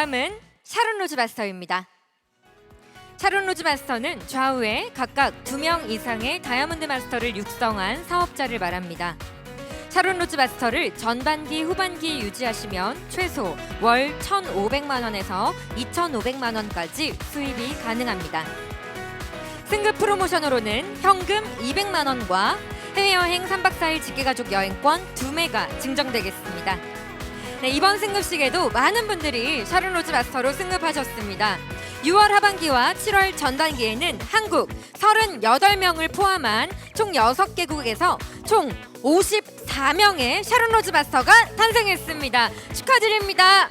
다음은 샤론 로즈 마스터입니다. 샤론 로즈 마스터는 좌우에 각각 2명 이상의 다이아몬드 마스터를 육성한 사업자를 말합니다. 샤론 로즈 마스터를 전반기, 후반기 유지하시면 최소 월 1,500만 원에서 2,500만 원까지 수입이 가능합니다. 승급 프로모션으로는 현금 200만 원과 해외여행 3박 4일 직계가족 여행권 2매가 증정되겠습니다. 네, 이번 승급식에도 많은 분들이 샤론 로즈 마스터로 승급하셨습니다. 6월 하반기와 7월 전반기에는 한국 38명을 포함한 총 6개국에서 총 54명의 샤론 로즈 마스터가 탄생했습니다. 축하드립니다.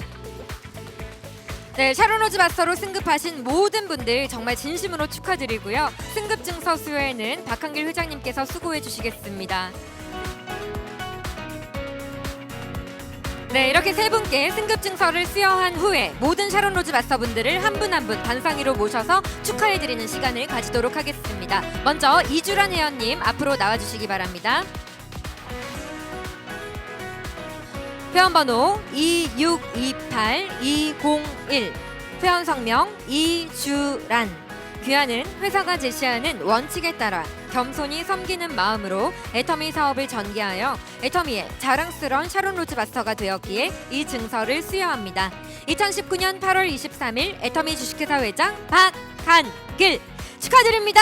네, 샤론 로즈 마스터로 승급하신 모든 분들 정말 진심으로 축하드리고요. 승급 증서 수여에는 박한길 회장님께서 수고해 주시겠습니다. 네, 이렇게 세 분께 승급 증서를 수여한 후에 모든 샤론 로즈 마스터 분들을 한 분 한 분 단상위로 모셔서 축하해드리는 시간을 가지도록 하겠습니다. 먼저 이주란 회원님 앞으로 나와주시기 바랍니다. 회원번호 2628201, 회원 성명 이주란. 귀하는 회사가 제시하는 원칙에 따라 겸손히 섬기는 마음으로 애터미 사업을 전개하여 애터미의 자랑스러운 샤론 로즈 마스터가 되었기에 이 증서를 수여합니다. 2019년 8월 23일 애터미 주식회사 회장 박한길 축하드립니다.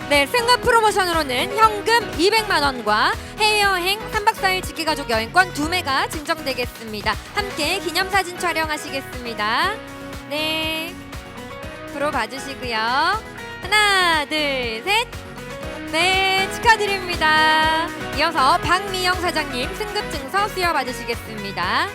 네, 승급 프로모션으로는 현금 200만 원과 해외여행 3박 4일 직계가족 여행권 2매가 증정되겠습니다. 함께 기념사진 촬영하시겠습니다. 네, 앞으로 봐주시고요. 하나, 둘, 셋. 네, 축하드립니다. 이어서 박미영 사장님 승급 증서 수여 받으시겠습니다.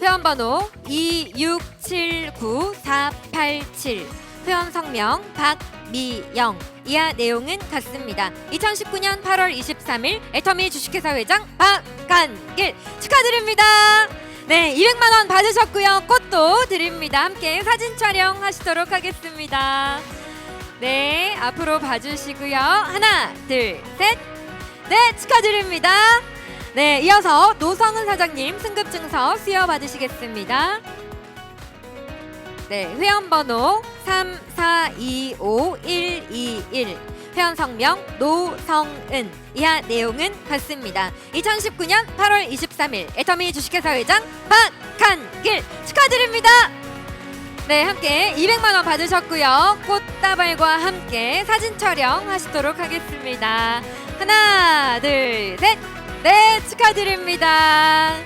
회원번호 2679487, 회원 성명 박미영. 이하 내용은 같습니다. 2019년 8월 23일 애터미 주식회사 회장 박한길 축하드립니다. 네, 200만 원 받으셨고요. 꽃도 드립니다. 함께 사진 촬영하시도록 하겠습니다. 네, 앞으로 봐주시고요. 하나, 둘, 셋. 네, 축하드립니다. 네, 이어서 노성은 사장님 승급 증서 수여 받으시겠습니다. 네, 회원번호 3425121, 회원 성명 노성은. 이하 내용은 같습니다. 2019년 8월 23일 애터미 주식회사 회장 박한길 축하드립니다. 네, 함께 200만 원 받으셨고요. 꽃다발과 함께 사진 촬영하시도록 하겠습니다. 하나, 둘, 셋. 네, 축하드립니다.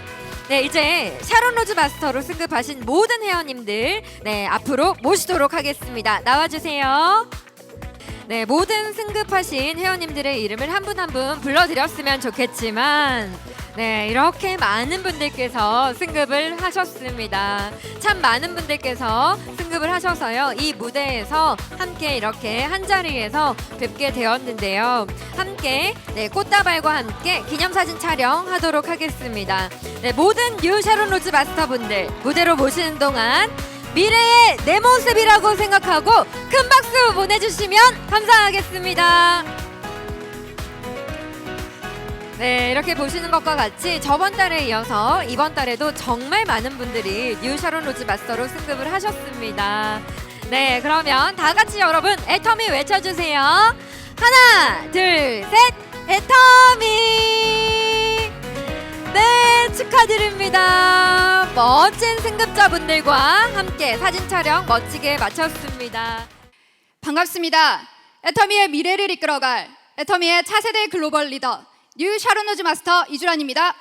네, 이제 샤론 로즈 마스터로 승급하신 모든 회원님들 네, 앞으로 모시도록 하겠습니다. 나와주세요. 네, 모든 승급하신 회원님들의 이름을 한 분 한 분 불러드렸으면 좋겠지만 네, 이렇게 많은 분들께서 승급을 하셨습니다. 참 많은 분들께서 승급을 하셔서요, 이 무대에서 함께 이렇게 한자리에서 뵙게 되었는데요. 함께 네, 꽃다발과 함께 기념사진 촬영하도록 하겠습니다. 네, 모든 뉴 샤론 로즈 마스터 분들 무대로 모시는 동안 미래의 내 모습이라고 생각하고 큰 박수 보내주시면 감사하겠습니다. 네, 이렇게 보시는 것과 같이 저번 달에 이어서 이번 달에도 정말 많은 분들이 뉴 샤론 로즈 마스터로 승급을 하셨습니다. 네, 그러면 다 같이 여러분 애터미 외쳐주세요. 하나, 둘, 셋. 애터미. 네, 축하드립니다. 멋진 승급자분들과 함께 사진 촬영 멋지게 마쳤습니다. 반갑습니다. 애터미의 미래를 이끌어갈 애터미의 차세대 글로벌 리더 뉴 샤론 로즈 마스터 이주란입니다.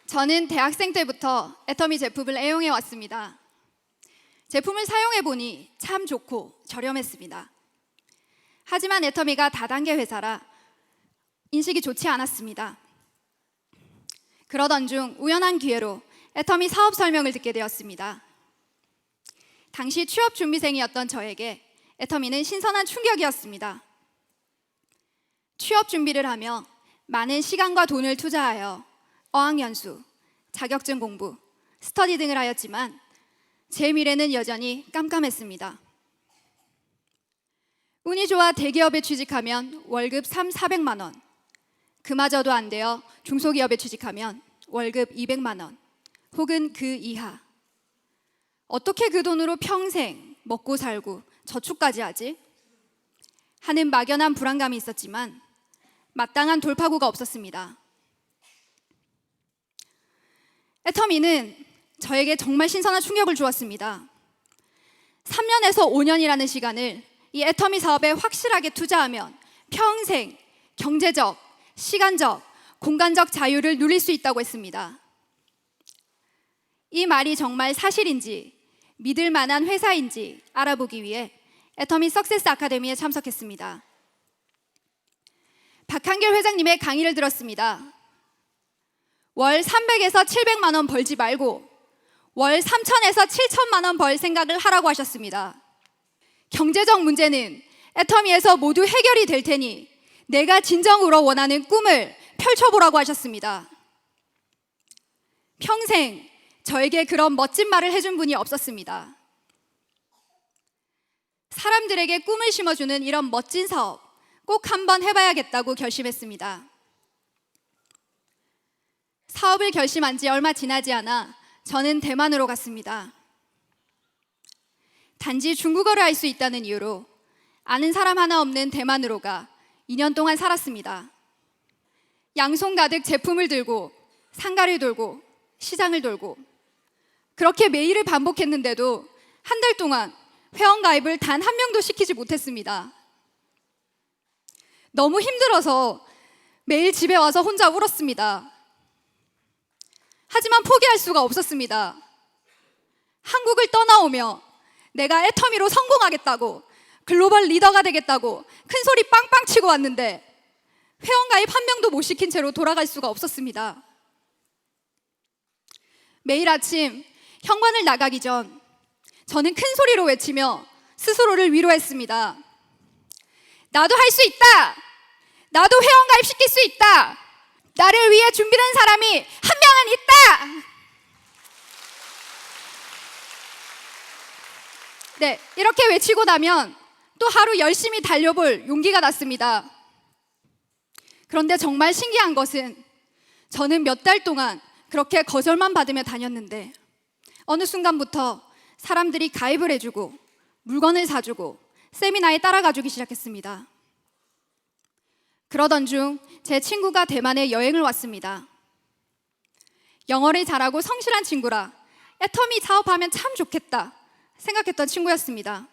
저는 대학생 때부터 애터미 제품을 애용해 왔습니다. 제품을 사용해 보니 참 좋고 저렴했습니다. 하지만 애터미가 다단계 회사라 인식이 좋지 않았습니다. 그러던 중 우연한 기회로 애터미 사업 설명을 듣게 되었습니다. 당시 취업 준비생이었던 저에게 애터미는 신선한 충격이었습니다. 취업 준비를 하며 많은 시간과 돈을 투자하여 어학연수, 자격증 공부, 스터디 등을 하였지만 제 미래는 여전히 깜깜했습니다. 운이 좋아 대기업에 취직하면 월급 300~400만 원, 그마저도 안 되어 중소기업에 취직하면 월급 200만 원 혹은 그 이하. 어떻게 그 돈으로 평생 먹고 살고 저축까지 하지? 하는 막연한 불안감이 있었지만 마땅한 돌파구가 없었습니다. 애터미는 저에게 정말 신선한 충격을 주었습니다. 3년에서 5년이라는 시간을 이 애터미 사업에 확실하게 투자하면 평생 경제적, 시간적, 공간적 자유를 누릴 수 있다고 했습니다. 이 말이 정말 사실인지 믿을 만한 회사인지 알아보기 위해 애터미 석세스 아카데미에 참석했습니다. 박한결 회장님의 강의를 들었습니다. 월 300에서 700만 원 벌지 말고 월 3천에서 7천만 원 벌 생각을 하라고 하셨습니다. 경제적 문제는 애터미에서 모두 해결이 될 테니 내가 진정으로 원하는 꿈을 펼쳐보라고 하셨습니다. 평생 저에게 그런 멋진 말을 해준 분이 없었습니다. 사람들에게 꿈을 심어주는 이런 멋진 사업 꼭 한번 해봐야겠다고 결심했습니다. 사업을 결심한 지 얼마 지나지 않아 저는 대만으로 갔습니다. 단지 중국어를 할 수 있다는 이유로 아는 사람 하나 없는 대만으로 가 2년 동안 살았습니다. 양손 가득 제품을 들고 상가를 돌고 시장을 돌고 그렇게 매일을 반복했는데도 한 달 동안 회원 가입을 단 한 명도 시키지 못했습니다. 너무 힘들어서 매일 집에 와서 혼자 울었습니다. 하지만 포기할 수가 없었습니다. 한국을 떠나오며 내가 애터미로 성공하겠다고 글로벌 리더가 되겠다고 큰 소리 빵빵 치고 왔는데 회원 가입 한 명도 못 시킨 채로 돌아갈 수가 없었습니다. 매일 아침 현관을 나가기 전 저는 큰 소리로 외치며 스스로를 위로했습니다. 나도 할 수 있다! 나도 회원 가입 시킬 수 있다! 나를 위해 준비된 사람이 한 명은 있다! 네, 이렇게 외치고 나면 또 하루 열심히 달려볼 용기가 났습니다. 그런데 정말 신기한 것은 저는 몇 달 동안 그렇게 거절만 받으며 다녔는데 어느 순간부터 사람들이 가입을 해주고 물건을 사주고 세미나에 따라가주기 시작했습니다. 그러던 중 제 친구가 대만에 여행을 왔습니다. 영어를 잘하고 성실한 친구라 애터미 사업하면 참 좋겠다 생각했던 친구였습니다.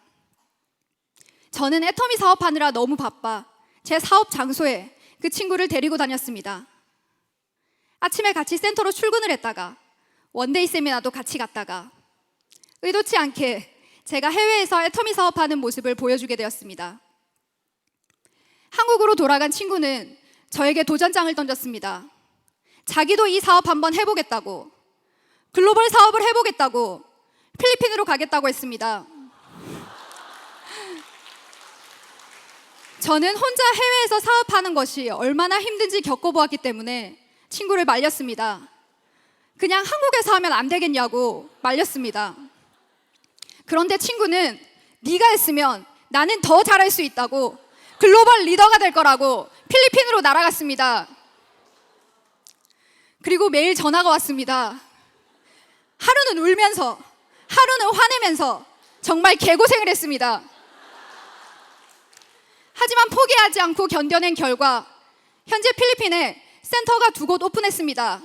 저는 애터미 사업하느라 너무 바빠 제 사업 장소에 그 친구를 데리고 다녔습니다. 아침에 같이 센터로 출근을 했다가 원데이 세미나도 같이 갔다가 의도치 않게 제가 해외에서 애터미 사업하는 모습을 보여주게 되었습니다. 한국으로 돌아간 친구는 저에게 도전장을 던졌습니다. 자기도 이 사업 한번 해보겠다고, 글로벌 사업을 해보겠다고, 필리핀으로 가겠다고 했습니다. 저는 혼자 해외에서 사업하는 것이 얼마나 힘든지 겪어보았기 때문에 친구를 말렸습니다. 그냥 한국에서 하면 안 되겠냐고 말렸습니다. 그런데 친구는 네가 했으면 나는 더 잘할 수 있다고 글로벌 리더가 될 거라고 필리핀으로 날아갔습니다. 그리고 매일 전화가 왔습니다. 하루는 울면서, 하루는 화내면서 정말 개고생을 했습니다. 하지만 포기하지 않고 견뎌낸 결과 현재 필리핀에 센터가 2곳 오픈했습니다.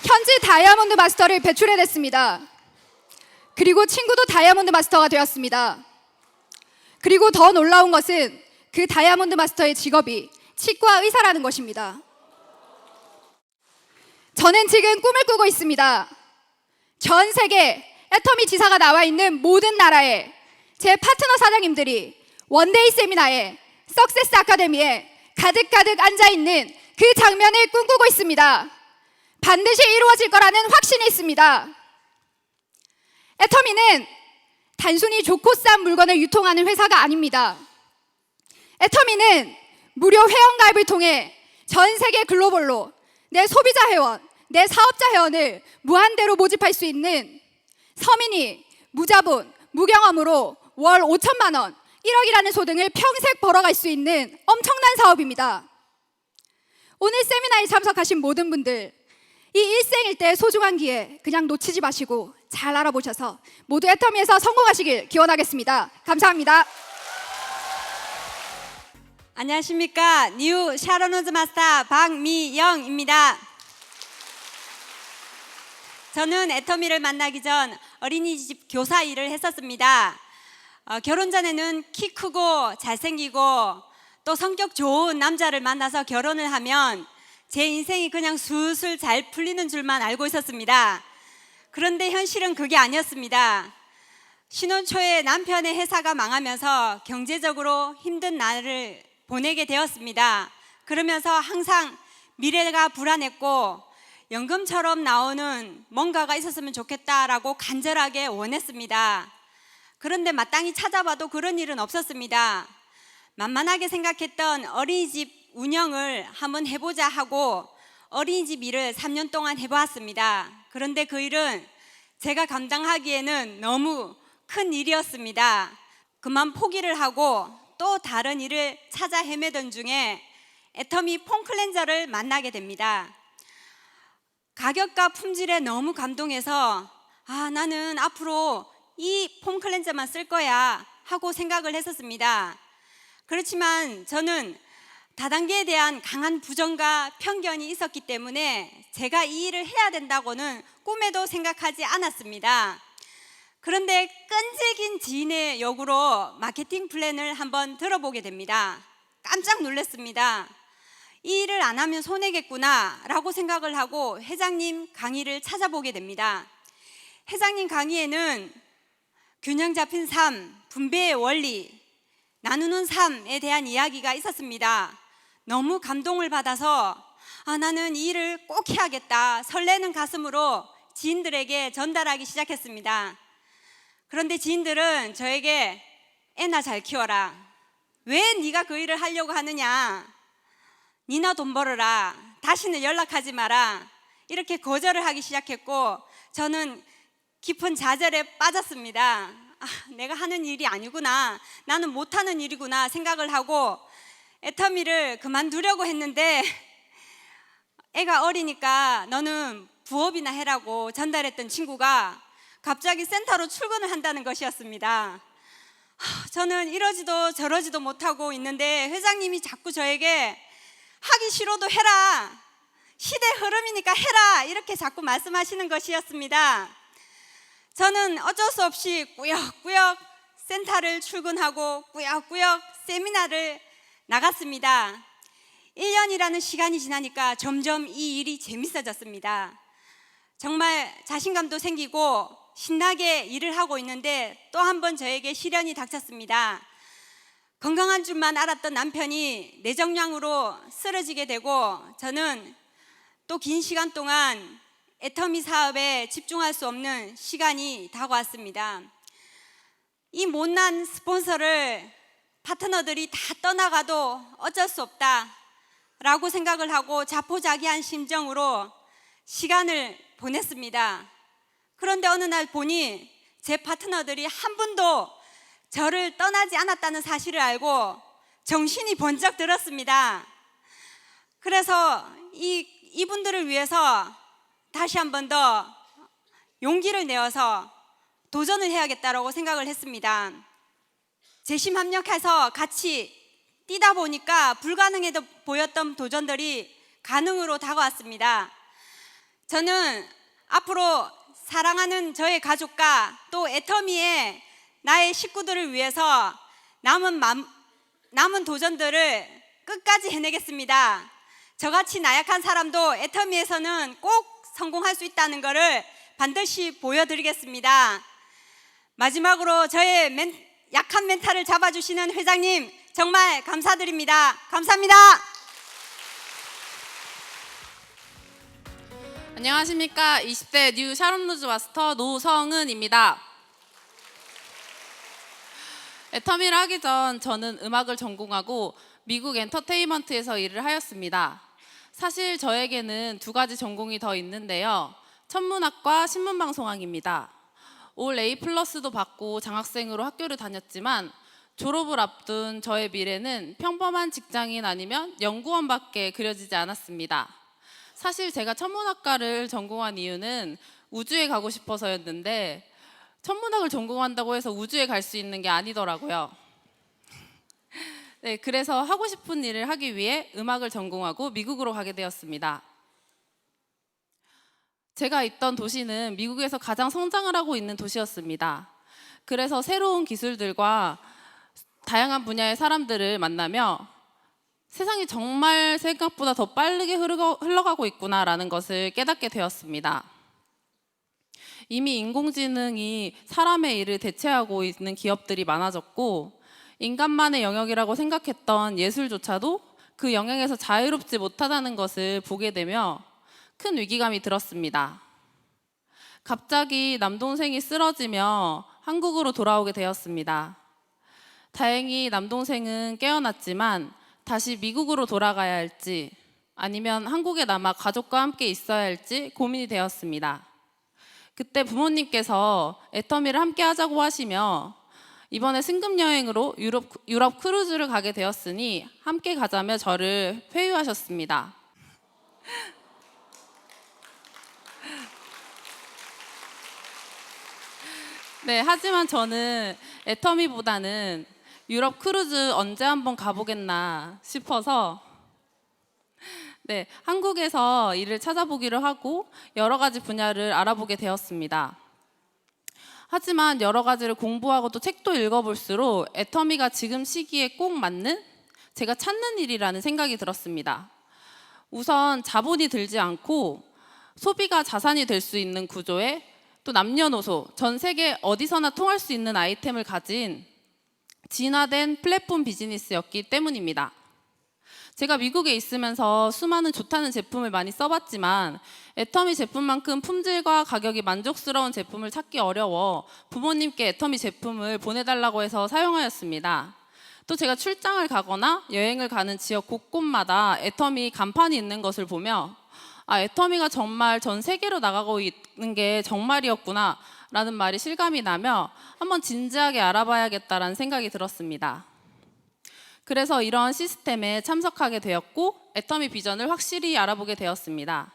현지 다이아몬드 마스터를 배출해냈습니다. 그리고 친구도 다이아몬드 마스터가 되었습니다. 그리고 더 놀라운 것은 그 다이아몬드 마스터의 직업이 치과 의사라는 것입니다. 저는 지금 꿈을 꾸고 있습니다. 전 세계 애터미 지사가 나와 있는 모든 나라에 제 파트너 사장님들이 원데이 세미나에 석세스 아카데미에 가득가득 앉아있는 그 장면을 꿈꾸고 있습니다. 반드시 이루어질 거라는 확신이 있습니다. 애터미는 단순히 좋고 싼 물건을 유통하는 회사가 아닙니다. 애터미는 무료 회원가입을 통해 전 세계 글로벌로 내 소비자 회원, 내 사업자 회원을 무한대로 모집할 수 있는 서민이 무자본, 무경험으로 월 5천만 원, 1억이라는 소득을 평생 벌어갈 수 있는 엄청난 사업입니다. 오늘 세미나에 참석하신 모든 분들, 이 일생일 때 소중한 기회 그냥 놓치지 마시고 잘 알아보셔서 모두 애터미에서 성공하시길 기원하겠습니다. 감사합니다. 안녕하십니까. 뉴 샤론우즈 마스터 박미영입니다. 저는 애터미를 만나기 전 어린이집 교사 일을 했었습니다. 결혼 전에는 키 크고 잘생기고 또 성격 좋은 남자를 만나서 결혼을 하면 제 인생이 그냥 술술 잘 풀리는 줄만 알고 있었습니다. 그런데 현실은 그게 아니었습니다. 신혼 초에 남편의 회사가 망하면서 경제적으로 힘든 날을 보내게 되었습니다. 그러면서 항상 미래가 불안했고 연금처럼 나오는 뭔가가 있었으면 좋겠다라고 간절하게 원했습니다. 그런데 마땅히 찾아봐도 그런 일은 없었습니다. 만만하게 생각했던 어린이집 운영을 한번 해보자 하고 어린이집 일을 3년 동안 해보았습니다. 그런데 그 일은 제가 감당하기에는 너무 큰 일이었습니다. 그만 포기를 하고 또 다른 일을 찾아 헤매던 중에 애터미 폼 클렌저를 만나게 됩니다. 가격과 품질에 너무 감동해서 나는 앞으로 이 폼 클렌저만 쓸 거야 하고 생각을 했었습니다. 그렇지만 저는 다단계에 대한 강한 부정과 편견이 있었기 때문에 제가 이 일을 해야 된다고는 꿈에도 생각하지 않았습니다. 그런데 끈질긴 지인의 요구로 마케팅 플랜을 한번 들어보게 됩니다. 깜짝 놀랐습니다. 이 일을 안 하면 손해겠구나 라고 생각을 하고 회장님 강의를 찾아보게 됩니다. 회장님 강의에는 균형 잡힌 삶, 분배의 원리, 나누는 삶에 대한 이야기가 있었습니다. 너무 감동을 받아서 나는 이 일을 꼭 해야겠다 설레는 가슴으로 지인들에게 전달하기 시작했습니다. 그런데 지인들은 저에게 애나 잘 키워라, 왜 네가 그 일을 하려고 하느냐, 니나 돈 벌어라, 다시는 연락하지 마라, 이렇게 거절을 하기 시작했고 저는 깊은 좌절에 빠졌습니다. 내가 하는 일이 아니구나, 나는 못하는 일이구나 생각을 하고 애터미를 그만두려고 했는데 애가 어리니까 너는 부업이나 해라고 전달했던 친구가 갑자기 센터로 출근을 한다는 것이었습니다. 저는 이러지도 저러지도 못하고 있는데 회장님이 자꾸 저에게 하기 싫어도 해라, 시대 흐름이니까 해라, 이렇게 자꾸 말씀하시는 것이었습니다. 저는 어쩔 수 없이 꾸역꾸역 센터를 출근하고 꾸역꾸역 세미나를 나갔습니다. 1년이라는 시간이 지나니까 점점 이 일이 재밌어졌습니다. 정말 자신감도 생기고 신나게 일을 하고 있는데 또 한 번 저에게 시련이 닥쳤습니다. 건강한 줄만 알았던 남편이 뇌종양으로 쓰러지게 되고 저는 또 긴 시간 동안 애터미 사업에 집중할 수 없는 시간이 다가왔습니다. 이 못난 스폰서를 파트너들이 다 떠나가도 어쩔 수 없다라고 생각을 하고 자포자기한 심정으로 시간을 보냈습니다. 그런데 어느 날 보니 제 파트너들이 한 분도 저를 떠나지 않았다는 사실을 알고 정신이 번쩍 들었습니다. 그래서 이분들을 위해서 다시 한 번 더 용기를 내어서 도전을 해야겠다라고 생각을 했습니다. 재심합력해서 같이 뛰다 보니까 불가능해 보였던 도전들이 가능으로 다가왔습니다. 저는 앞으로 사랑하는 저의 가족과 또 애터미의 나의 식구들을 위해서 남은 도전들을 끝까지 해내겠습니다. 저같이 나약한 사람도 애터미에서는 꼭 성공할 수 있다는 것을 반드시 보여드리겠습니다. 마지막으로 저의 약한 멘탈을 잡아주시는 회장님 정말 감사드립니다. 감사합니다. 안녕하십니까. 20대 뉴 샤론루즈 마스터 노성은입니다. 애터미를 하기 전 저는 음악을 전공하고 미국 엔터테인먼트에서 일을 하였습니다. 사실 저에게는 두 가지 전공이 더 있는데요. 천문학과 신문방송학입니다. 올 A+도 받고 장학생으로 학교를 다녔지만 졸업을 앞둔 저의 미래는 평범한 직장인 아니면 연구원밖에 그려지지 않았습니다. 사실 제가 천문학과를 전공한 이유는 우주에 가고 싶어서였는데 천문학을 전공한다고 해서 우주에 갈 수 있는 게 아니더라고요. 네, 그래서 하고 싶은 일을 하기 위해 음악을 전공하고 미국으로 가게 되었습니다. 제가 있던 도시는 미국에서 가장 성장을 하고 있는 도시였습니다. 그래서 새로운 기술들과 다양한 분야의 사람들을 만나며 세상이 정말 생각보다 더 빠르게 흘러가고 있구나라는 것을 깨닫게 되었습니다. 이미 인공지능이 사람의 일을 대체하고 있는 기업들이 많아졌고 인간만의 영역이라고 생각했던 예술조차도 그 영역에서 자유롭지 못하다는 것을 보게 되며 큰 위기감이 들었습니다. 갑자기 남동생이 쓰러지며 한국으로 돌아오게 되었습니다. 다행히 남동생은 깨어났지만 다시 미국으로 돌아가야 할지 아니면 한국에 남아 가족과 함께 있어야 할지 고민이 되었습니다. 그때 부모님께서 애터미를 함께 하자고 하시며 이번에 승급 여행으로 유럽 크루즈를 가게 되었으니 함께 가자며 저를 회유하셨습니다. 네, 하지만 저는 애터미보다는 유럽 크루즈 언제 한번 가보겠나 싶어서 네, 한국에서 일을 찾아보기로 하고 여러 가지 분야를 알아보게 되었습니다. 하지만 여러 가지를 공부하고 또 책도 읽어볼수록 애터미가 지금 시기에 꼭 맞는 제가 찾는 일이라는 생각이 들었습니다. 우선 자본이 들지 않고 소비가 자산이 될 수 있는 구조에 또 남녀노소 전 세계 어디서나 통할 수 있는 아이템을 가진 진화된 플랫폼 비즈니스였기 때문입니다. 제가 미국에 있으면서 수많은 좋다는 제품을 많이 써봤지만 애터미 제품만큼 품질과 가격이 만족스러운 제품을 찾기 어려워 부모님께 애터미 제품을 보내달라고 해서 사용하였습니다. 또 제가 출장을 가거나 여행을 가는 지역 곳곳마다 애터미 간판이 있는 것을 보며 애터미가 정말 전 세계로 나가고 있는 게 정말이었구나 라는 말이 실감이 나며 한번 진지하게 알아봐야겠다라는 생각이 들었습니다. 그래서 이런 시스템에 참석하게 되었고 애터미 비전을 확실히 알아보게 되었습니다.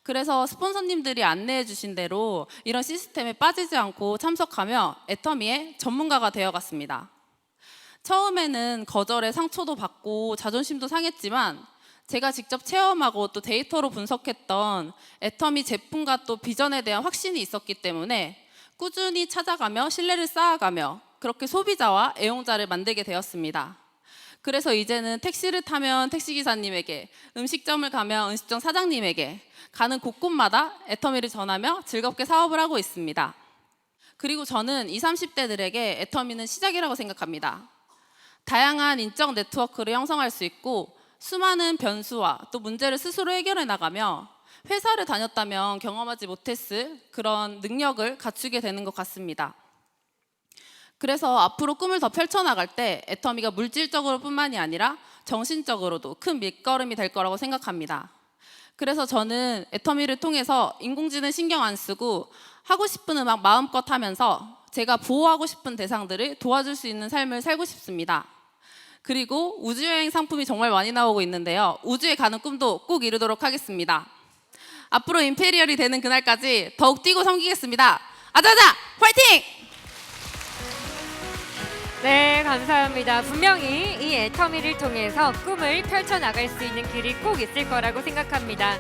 그래서 스폰서님들이 안내해 주신 대로 이런 시스템에 빠지지 않고 참석하며 애터미의 전문가가 되어갔습니다. 처음에는 거절의 상처도 받고 자존심도 상했지만 제가 직접 체험하고 또 데이터로 분석했던 애터미 제품과 또 비전에 대한 확신이 있었기 때문에 꾸준히 찾아가며 신뢰를 쌓아가며 그렇게 소비자와 애용자를 만들게 되었습니다. 그래서 이제는 택시를 타면 택시기사님에게, 음식점을 가면 음식점 사장님에게 가는 곳곳마다 애터미를 전하며 즐겁게 사업을 하고 있습니다. 그리고 저는 20, 30대들에게 애터미는 시작이라고 생각합니다. 다양한 인적 네트워크를 형성할 수 있고 수많은 변수와 또 문제를 스스로 해결해 나가며 회사를 다녔다면 경험하지 못했을 그런 능력을 갖추게 되는 것 같습니다. 그래서 앞으로 꿈을 더 펼쳐나갈 때 애터미가 물질적으로 뿐만이 아니라 정신적으로도 큰 밑거름이 될 거라고 생각합니다. 그래서 저는 애터미를 통해서 인공지능 신경 안 쓰고 하고 싶은 음악 마음껏 하면서 제가 보호하고 싶은 대상들을 도와줄 수 있는 삶을 살고 싶습니다. 그리고 우주여행 상품이 정말 많이 나오고 있는데요. 우주에 가는 꿈도 꼭 이루도록 하겠습니다. 앞으로 임페리얼이 되는 그날까지 더욱 뛰고 섬기겠습니다. 아자아자! 파이팅! 네, 감사합니다. 분명히 이 애터미를 통해서 꿈을 펼쳐나갈 수 있는 길이 꼭 있을 거라고 생각합니다.